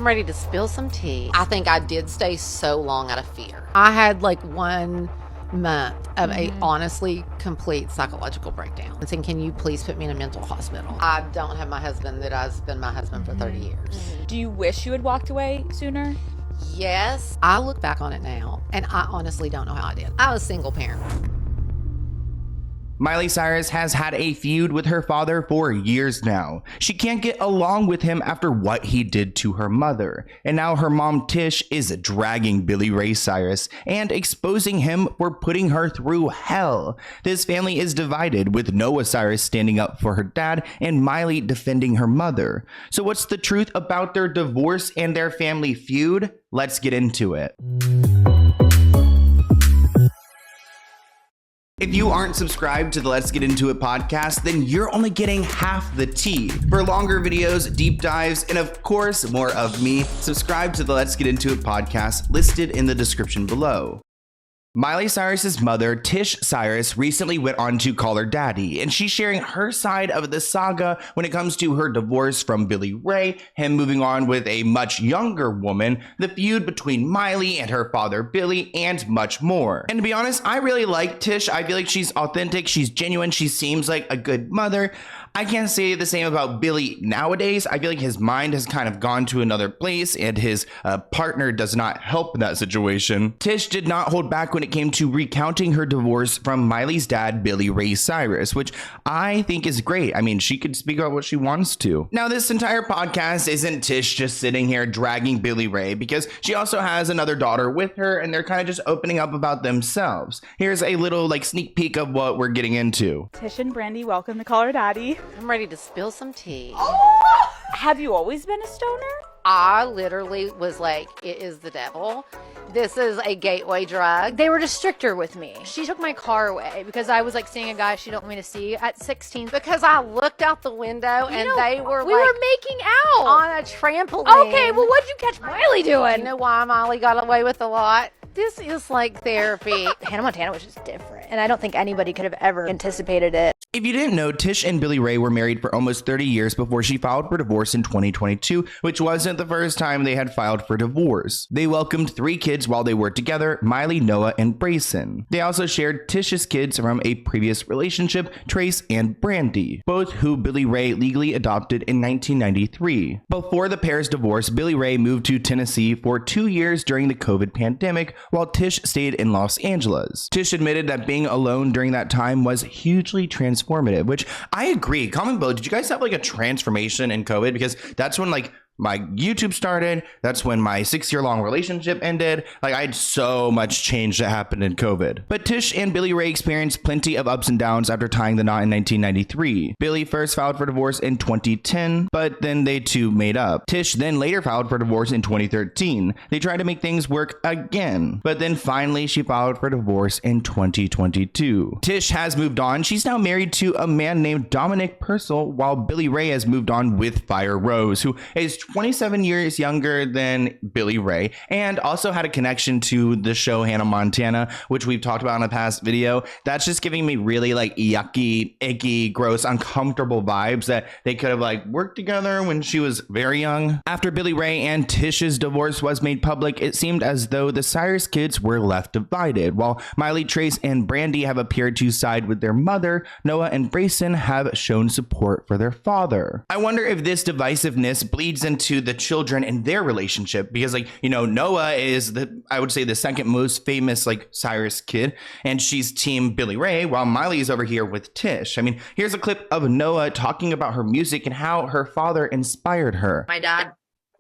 ready to spill some tea. I think I did stay so long out of fear. I had like 1 month of a honestly complete psychological breakdown. And saying, can you please put me in a mental hospital? I don't have my husband that has been my husband for 30 years. Do you wish you had walked away sooner? Yes. I look back on it now and I honestly don't know how I did. I was a single parent. Miley Cyrus has had a feud with her father for years now. She can't get along with him after what he did to her mother. And now her mom Tish is dragging Billy Ray Cyrus and exposing him for putting her through hell. This family is divided, with Noah Cyrus standing up for her dad and Miley defending her mother. So what's the truth about their divorce and their family feud? Let's get into it. If you aren't subscribed to the Let's Get Into It podcast, then you're only getting half the tea. For longer videos, deep dives, and of course, more of me, subscribe to the Let's Get Into It podcast listed in the description below. Miley Cyrus's mother, Tish Cyrus, recently went on to call her daddy, and she's sharing her side of the saga when it comes to her divorce from Billy Ray, him moving on with a much younger woman, the feud between Miley and her father Billy, and much more. And to be honest, I really like Tish. I feel like she's authentic, she's genuine, she seems like a good mother. I can't say the same about Billy nowadays. I feel like his mind has kind of gone to another place and his partner does not help in that situation. Tish did not hold back when it came to recounting her divorce from Miley's dad, Billy Ray Cyrus, which I think is great. I mean, she could speak about what she wants to. Now, this entire podcast isn't Tish just sitting here dragging Billy Ray, because she also has another daughter with her and they're kind of just opening up about themselves. Here's a little like sneak peek of what we're getting into. Tish and Brandy, welcome to Call Her Daddy. I'm ready to spill some tea. Oh! Have you always been a stoner? I literally was like, it is the devil. This is a gateway drug. They were just stricter with me. She took my car away because I was like seeing a guy she didn't want me to see at 16. Because I looked out the window and they were we were making out on a trampoline. Okay, well, what'd you catch Miley doing? You know why Miley got away with a lot? This is like therapy. Hannah Montana was just different, and I don't think anybody could have ever anticipated it. If you didn't know, Tish and Billy Ray were married for almost 30 years before she filed for divorce in 2022, which wasn't the first time they had filed for divorce. They welcomed 3 kids while they were together: Miley, Noah, and Brayson. They also shared Tish's kids from a previous relationship, Trace and Brandy, both who Billy Ray legally adopted in 1993. Before the pair's divorce, Billy Ray moved to Tennessee for 2 years during the COVID pandemic, while Tish stayed in Los Angeles. Tish admitted that being alone during that time was hugely transformative, which I agree. Comment below, did you guys have like a transformation in COVID? Because that's when like my YouTube started. That's when my 6-year-long relationship ended. Like, I had so much change that happened in COVID. But Tish and Billy Ray experienced plenty of ups and downs after tying the knot in 1993. Billy first filed for divorce in 2010, but then they two made up. Tish then later filed for divorce in 2013. They tried to make things work again, but then finally she filed for divorce in 2022. Tish has moved on. She's now married to a man named Dominic Purcell, while Billy Ray has moved on with Fire Rose, who is 27 years younger than Billy Ray, and also had a connection to the show Hannah Montana, which we've talked about in a past video. That's just giving me really like yucky, icky, gross, uncomfortable vibes that they could have like worked together when she was very young. After Billy Ray and Tish's divorce was made public, it seemed as though the Cyrus kids were left divided. While Miley, Trace, and Brandy have appeared to side with their mother, Noah and Brayson have shown support for their father. I wonder if this divisiveness bleeds into the children and their relationship, because like, you know, Noah is I would say the second most famous like Cyrus kid, and she's team Billy Ray, while Miley is over here with Tish. I mean, here's a clip of Noah talking about her music and how her father inspired her. My dad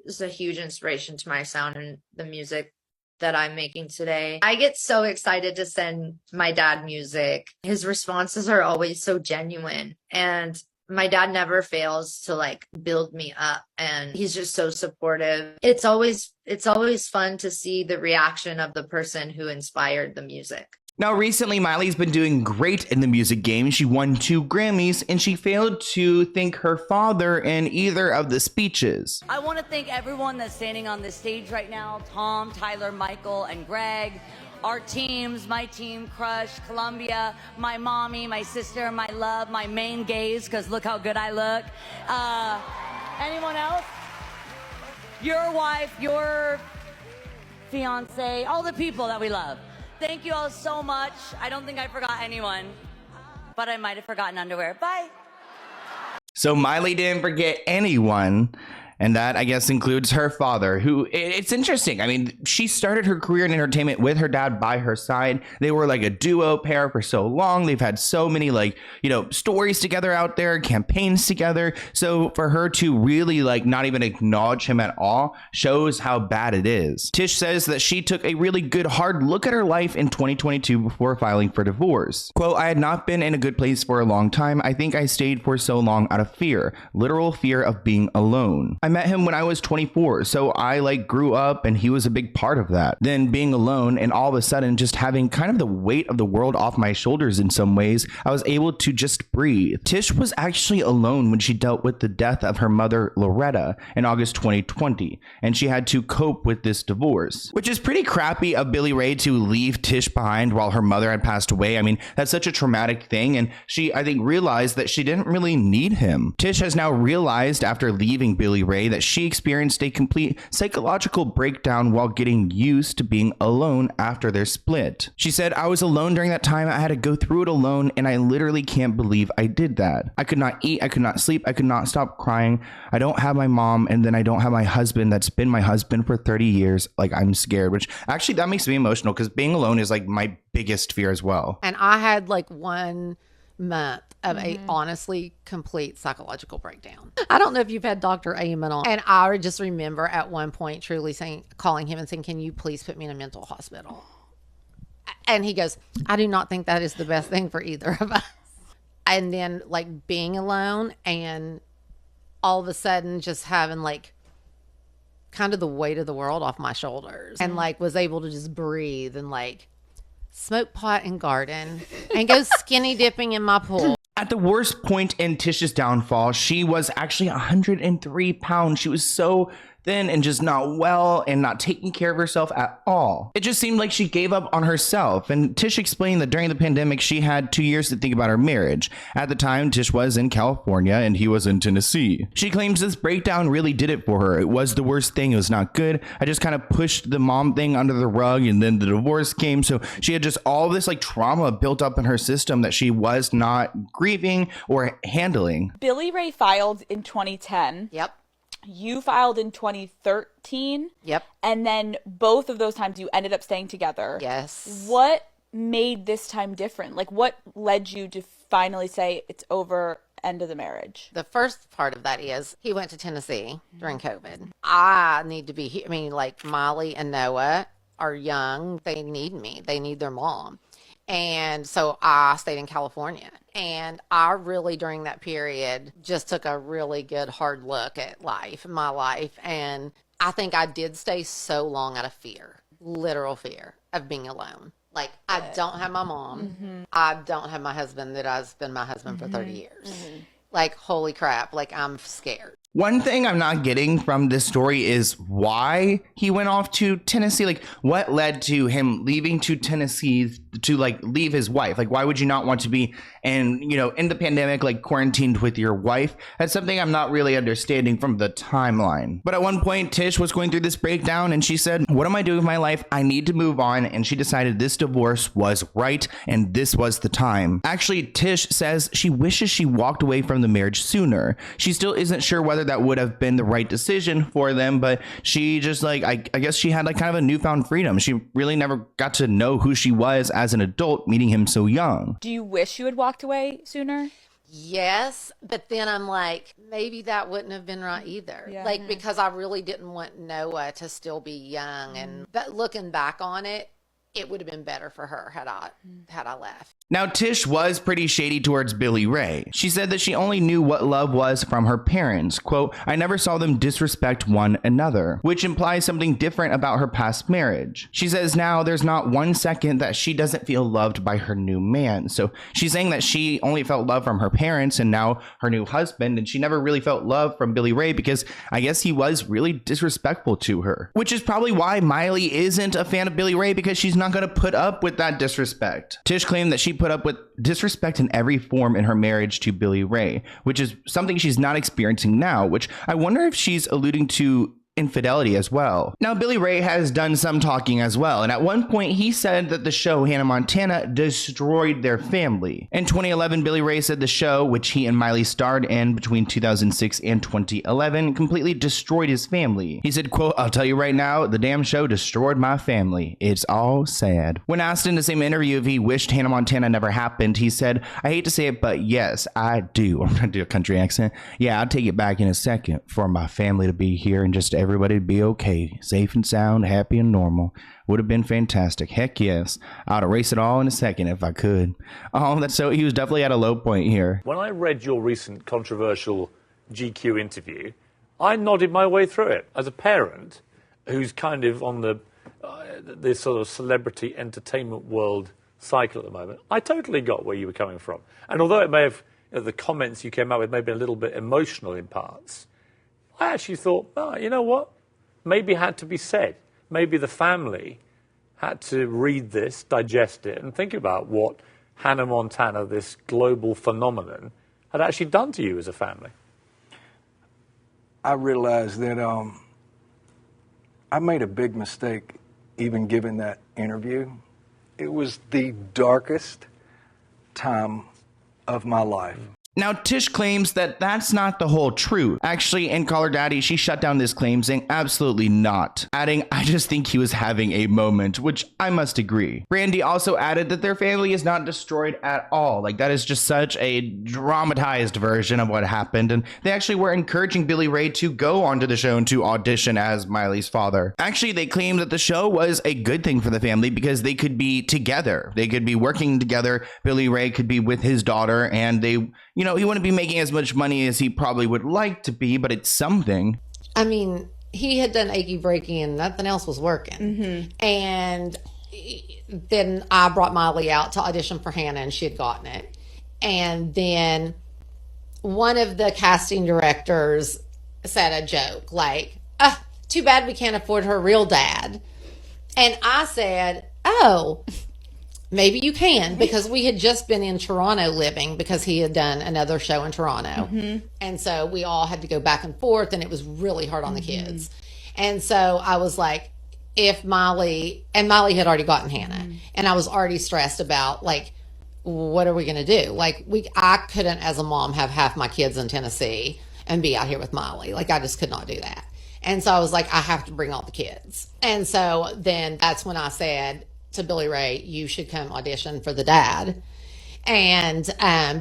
is a huge inspiration to my sound and the music that I'm making today. I get so excited to send my dad music. His responses are always so genuine, and my dad never fails to like build me up, and he's just so supportive. It's always fun to see the reaction of the person who inspired the music. Now, recently, Miley's been doing great in the music game. She won 2 Grammys, and she failed to thank her father in either of the speeches. I want to thank everyone that's standing on this stage right now: Tom, Tyler, Michael, and Greg. Our teams, my team, Crush, Columbia, my mommy, my sister, my love, my main gaze, because look how good I look. Anyone else? your wife, your fiance, all the people that we love. Thank you all so much. I don't think I forgot anyone, but I might have forgotten underwear. Bye. So Miley didn't forget anyone. And that, I guess, includes her father, who, it's interesting. I mean, she started her career in entertainment with her dad by her side. They were like a duo pair for so long. They've had so many, like, you know, stories together out there, campaigns together. So for her to really, like, not even acknowledge him at all shows how bad it is. Tish says that she took a really good, hard look at her life in 2022 before filing for divorce. Quote, I had not been in a good place for a long time. I think I stayed for so long out of fear, literal fear of being alone. I met him when I was 24, so I like grew up and he was a big part of that. Then being alone and all of a sudden just having kind of the weight of the world off my shoulders in some ways, I was able to just breathe. Tish was actually alone when she dealt with the death of her mother, Loretta, in August 2020, and she had to cope with this divorce, which is pretty crappy of Billy Ray to leave Tish behind while her mother had passed away. I mean, that's such a traumatic thing, and she, I think, realized that she didn't really need him. Tish has now realized after leaving Billy Ray that she experienced a complete psychological breakdown while getting used to being alone after their split. She said, I was alone during that time. I had to go through it alone, and I literally can't believe I did that. I could not eat. I could not sleep. I could not stop crying. I don't have my mom, and then I don't have my husband that's been my husband for 30 years. Like, I'm scared, which actually that makes me emotional because being alone is like my biggest fear as well. And I had like 1 month of a honestly complete psychological breakdown. I don't know if you've had Dr. Amen on. And I just remember at one point truly calling him and saying, can you please put me in a mental hospital? And he goes, I do not think that is the best thing for either of us. And then like being alone and all of a sudden just having like kind of the weight of the world off my shoulders and like was able to just breathe and like smoke pot and garden and go skinny dipping in my pool. At the worst point in Tish's downfall, she was actually 103 pounds. She was so thin and just not well and not taking care of herself at all. It just seemed like she gave up on herself. And Tish explained that during the pandemic, she had 2 years to think about her marriage. At the time, Tish was in California and he was in Tennessee. She claims this breakdown really did it for her. It was the worst thing. It was not good. I just kind of pushed the mom thing under the rug and then the divorce came. So she had just all this like trauma built up in her system that she was not grieving or handling. Billy Ray filed in 2010. Yep. You filed in 2013. Yep. And then both of those times you ended up staying together. Yes. What made this time different? Like, what led you to finally say it's over, end of the marriage? The first part of that is he went to Tennessee during COVID. I need to be here. I mean, like Miley and Noah are young. They need me. They need their mom. And so I stayed in California. And I really, during that period, just took a really good hard look at my life. And I think I did stay so long out of fear, literal fear of being alone. Like, I don't have my mom. I don't have my husband that has been my husband for 30 years. Like, holy crap. Like, I'm scared. One thing I'm not getting from this story is why he went off to Tennessee. Like, what led to him leaving to Tennessee to like leave his wife? Like, why would you not want to be in the pandemic, like quarantined with your wife? That's something I'm not really understanding from the timeline. But at one point, Tish was going through this breakdown and she said, what am I doing with my life? I need to move on. And she decided this divorce was right and this was the time. Actually, Tish says she wishes she walked away from the marriage sooner. She still isn't sure whether that would have been the right decision for them, but she just like, I guess she had like kind of a newfound freedom. She really never got to know who she was as an adult, meeting him so young. Do you wish you had walked away sooner? Yes, but then I'm like, maybe that wouldn't have been right either. Yeah. Like, because I really didn't want Noah to still be young. And but looking back on it, it would have been better for her had I left. Now, Tish was pretty shady towards Billy Ray. She said that she only knew what love was from her parents. Quote, I never saw them disrespect one another, which implies something different about her past marriage. She says now there's not 1 second that she doesn't feel loved by her new man. So she's saying that she only felt love from her parents and now her new husband, and she never really felt love from Billy Ray because I guess he was really disrespectful to her, which is probably why Miley isn't a fan of Billy Ray, because she's not going to put up with that disrespect. Tish claimed that she put up with disrespect in every form in her marriage to Billy Ray, which is something she's not experiencing now, which I wonder if she's alluding to infidelity as well. Now, Billy Ray has done some talking as well, and at one point he said that the show Hannah Montana destroyed their family. In 2011, Billy Ray said the show, which he and Miley starred in between 2006 and 2011, completely destroyed his family. He said, quote, "I'll tell you right now, the damn show destroyed my family. It's all sad." When asked in the same interview if he wished Hannah Montana never happened, he said, "I hate to say it, but yes, I do." I'm gonna do a country accent. "Yeah, I'll take it back in a second for my family to be here and just everybody to be okay, safe and sound, happy and normal. Would have been fantastic. Heck yes. I'd erase it all in a second if I could." Oh, that's so, he was definitely at a low point here. When I read your recent controversial GQ interview, I nodded my way through it. As a parent who's kind of on the this sort of celebrity entertainment world cycle at the moment, I totally got where you were coming from. And although it may have, the comments you came out with may be a little bit emotional in parts, I actually thought, oh, you know what? Maybe it had to be said. Maybe the family had to read this, digest it, and think about what Hannah Montana, this global phenomenon, had actually done to you as a family. I realized that I made a big mistake even giving that interview. It was the darkest time of my life. Now, Tish claims that that's not the whole truth. Actually, in Call Her Daddy, she shut down this claim, saying absolutely not, adding, "I just think he was having a moment," which I must agree. Brandy also added that their family is not destroyed at all. Like, that is just such a dramatized version of what happened, and they actually were encouraging Billy Ray to go onto the show and to audition as Miley's father. Actually, they claimed that the show was a good thing for the family because they could be together. They could be working together. Billy Ray could be with his daughter, and they, he wouldn't be making as much money as he probably would like to be, but it's something. I mean, he had done Achy Breaky and nothing else was working. Mm-hmm. And then I brought Miley out to audition for Hannah and she had gotten it. And then one of the casting directors said a joke like, "Too bad we can't afford her real dad." And I said, "Oh, maybe you can," because we had just been in Toronto living because he had done another show in Toronto. Mm-hmm. And so we all had to go back and forth and it was really hard on the kids. And so I was like, if Miley had already gotten Hannah and I was already stressed about like, what are we going to do? Like I couldn't as a mom have half my kids in Tennessee and be out here with Miley. Like I just could not do that. And so I was like, I have to bring all the kids. And so then that's when I said to Billy Ray, "You should come audition for the dad." And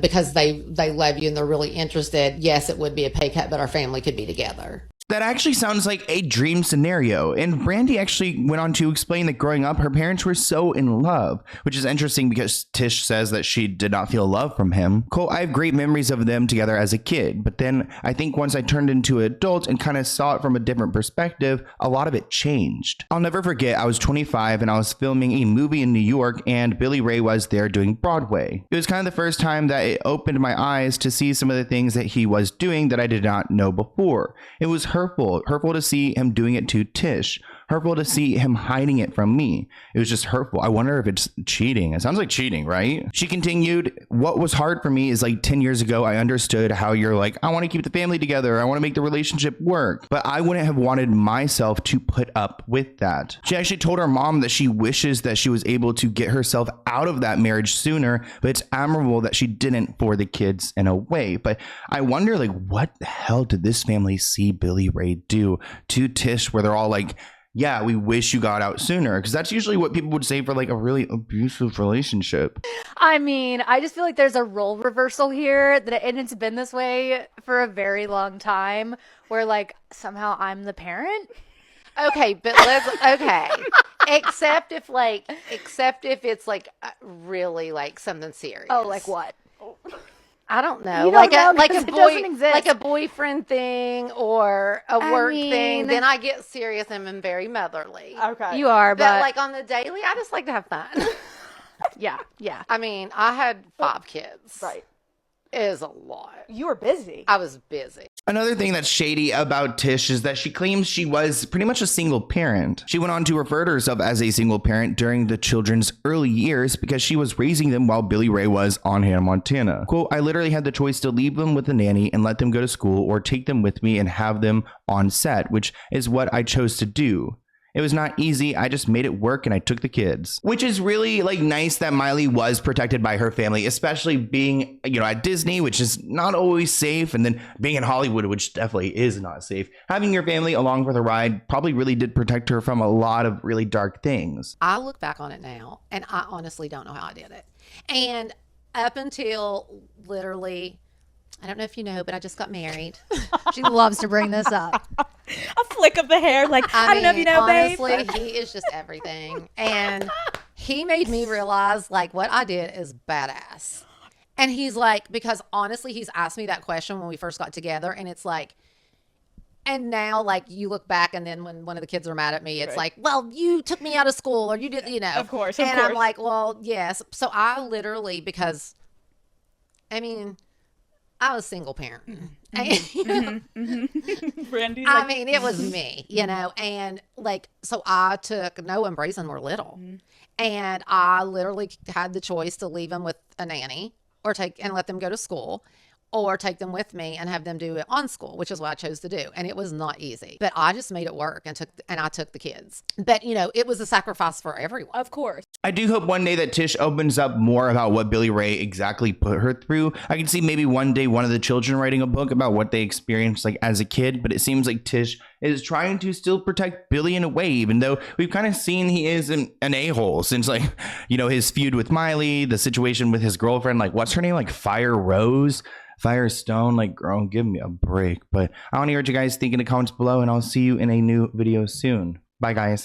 because they love you and they're really interested, yes, it would be a pay cut, but our family could be together. That actually sounds like a dream scenario. And Brandy actually went on to explain that growing up, her parents were so in love, which is interesting because Tish says that she did not feel love from him. Cole, I have great memories of them together as a kid, but then I think once I turned into an adult and kind of saw it from a different perspective, a lot of it changed. I'll never forget, I was 25 and I was filming a movie in New York and Billy Ray was there doing Broadway. It was kind of the first time that it opened my eyes to see some of the things that he was doing that I did not know before. It was hurtful to see him doing it to Tish, hurtful to see him hiding it from me. It was just hurtful. I wonder if it's cheating. It sounds like cheating, right? She continued, "What was hard for me is like 10 years ago, I understood how you're like, I want to keep the family together. I want to make the relationship work. But I wouldn't have wanted myself to put up with that." She actually told her mom that she wishes that she was able to get herself out of that marriage sooner, but it's admirable that she didn't for the kids in a way. But I wonder, like, what the hell did this family see Billy Ray do to Tish where they're all like, "Yeah, we wish you got out sooner," because that's usually what people would say for like a really abusive relationship. I mean, I just feel like there's a role reversal here and it's been this way for a very long time where like somehow I'm the parent. Okay, but except if it's like really like something serious. Oh, like what? I don't know, You like don't know a 'cause it boy, doesn't exist. like a boyfriend thing or a work thing. mean- Then I get serious and I'm very motherly. Okay. You are, But but like on the daily, I just like to have fun. yeah. I mean, I had 5 kids. Right. It is a lot. You were busy. I was busy. Another thing that's shady about Tish is that she claims she was pretty much a single parent. She went on to refer to herself as a single parent during the children's early years because she was raising them while Billy Ray was on Hannah Montana. Quote, I literally had the choice to leave them with a nanny and let them go to school or take them with me and have them on set, which is what I chose to do. It was not easy. I just made it work and I took the kids. Which is really like nice that Miley was protected by her family, especially being, at Disney, which is not always safe. And then being in Hollywood, which definitely is not safe. Having your family along for the ride probably really did protect her from a lot of really dark things. I look back on it now and I honestly don't know how I did it. And up until literally, I don't know if you know, but I just got married. She loves to bring this up. A flick of the hair, like, I don't know if you know, honestly, babe. he is just everything. And he made me realize, like, what I did is badass. And he's like, because honestly, he's asked me that question when we first got together. And it's like, and now, like, you look back and then when one of the kids are mad at me, it's like, well, you took me out of school or you did, Of course. And I'm like, well, yes. So I literally, because, I mean, I was single parent. Brandy's I mean, it was me, and like, so I took Noah and Brazen were little, and I literally had the choice to leave them with a nanny or let them go to school, or take them with me and have them do it on school, which is what I chose to do. And it was not easy, but I just made it work and I took the kids. But it was a sacrifice for everyone. Of course. I do hope one day that Tish opens up more about what Billy Ray exactly put her through. I can see maybe one day one of the children writing a book about what they experienced like as a kid, but it seems like Tish is trying to still protect Billy in a way, even though we've kind of seen he is an a-hole since his feud with Miley, the situation with his girlfriend, like what's her name? Like Firestone, like, girl, give me a break. But I want to hear what you guys think in the comments below, and I'll see you in a new video soon. Bye, guys.